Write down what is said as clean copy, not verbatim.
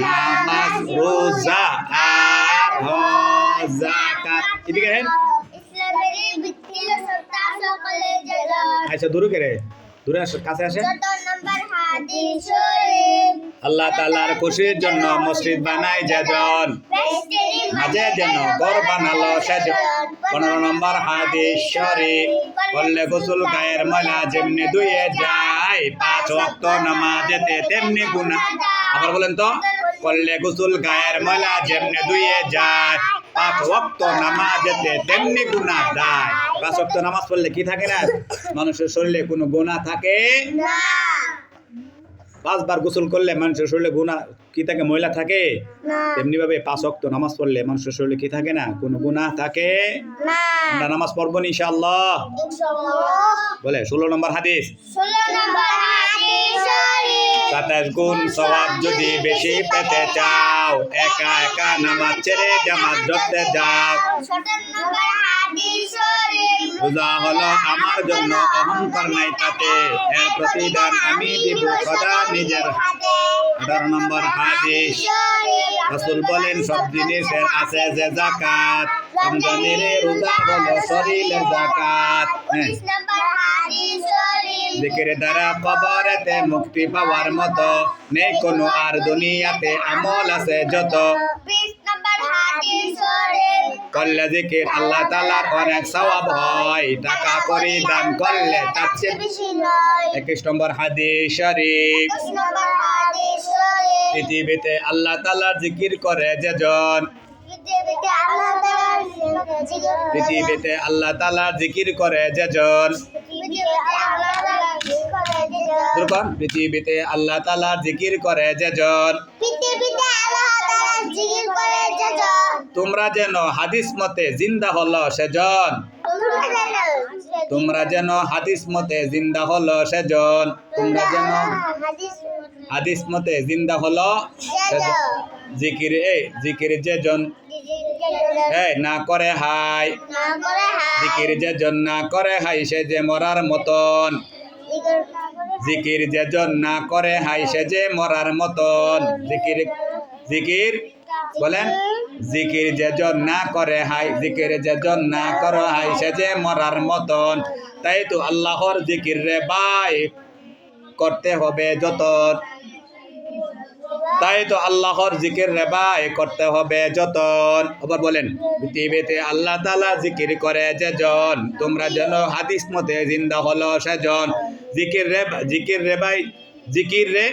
নামাজ রোজা আর হজ যাকাত এদিকে হেন ইসলামের ভিত্তি সত্তা সকলের জন্য আচ্ছা দূরে কে দূরে কাছে আসে 14 নম্বর হাদিস শরীফ আল্লাহ তাআলার খুশির জন্য মসজিদ বানায় যেজন মাঝে যেন ঘর বানালো সেজন 15 নম্বর হাদিস শরীফ করলে গোসল গায়ের ময়লা যেমনি ধুয়ে যায় 5 ওয়াক্ত নামাজেতে তেমনি গুনাহ আবার বলেন তো করলে গোসল গায়ের ময়লা যেমনি ধুয়ে যায় 5 ওয়াক্ত নামাজেতে তেমনি গুনাহ যায় 5 ওয়াক্ত নামাজ পড়লে কি থাকে না মানুষের শরীরে কোনো গুনাহ থাকে না 5 বার গোসল করলে মানুষের শরীরে গুনাহ কি থাকে ময়লা থাকে না তেমনি ভাবে 5 ওয়াক্ত নামাজ পড়লে মানুষের শরীরে কি থাকে না কোনো গুনাহ থাকে না আমরা নামাজ পড়ব ইনশাআল্লাহ ইনশাআল্লাহ বলে 16 নম্বর হাদিস 16 নম্বর হাদিস শরীফ 27 গুণ সওয়াব যদি বেশি পেতে চাও একা একা নামাজ ছেড়ে জামাত ধরতে যাও 17 নম্বর হাদিস শরীফ রোজা হলো আমার জন্য অহংকার নাই তাতে এর প্রতিদান আমি দিব সদা নিজের হাতে 18 নম্বর হাদিস রাসূল বলেন সব জিনিসের আছে যে যাকাত রমজানের রোজা হলো শরীরের যাকাত 19 নম্বর হাদিস শরীফ জিকিরের দ্বারা কবরেতে মুক্তি পাওয়ার মতো নেই কোনো আর দুনিয়াতে আমল আছে যত 20 নম্বর হাদিস শরীফ করলে জিকির আল্লাহ তাআলার অনেক সওয়াব হয় টাকা করি দান করলে তার চেয়ে বেশি নয় 21 নম্বর হাদিস শরীফ 21 নম্বর হাদিস শরীফ পৃথিবীতে আল্লাহ তাআলার জিকির করে যেজন পৃথিবীতে আল্লাহ তাআলার জিকির করে যেজন দুর্গম পৃথিবীতে আল্লাহ তাআলার জিকির করে যেজন তোমরা যেন হাদিস মতে জিন্দা হলো সেজন তোমরা যেন হাদিস মতে জিন্দা হলো সেজন তোমরা যেন হাদিস মতে জিন্দা হলো সেজন জিকির যেজন না করে হাই জিকির যেজন না করে হাই সে যে মরার মতন জিকির যেজন না করে হাই সে যে মরার মতন জিকির বলেন জিকির যেজন না করে হাই জিকির যেজন না করে হাই সে যে মরার মতন তাই তো আল্লাহর জিকির রে ভাই করতে হবে যতন তাই তো আল্লাহর জিকির রে ভাই করতে হবে যতন আবার বলেন পৃথিবীতে আল্লাহ তাআলা জিকির করে যেজন তোমরা যেন হাদিস মতে জিন্দা হলো সেজন জিকির রে ভাই জিকির রে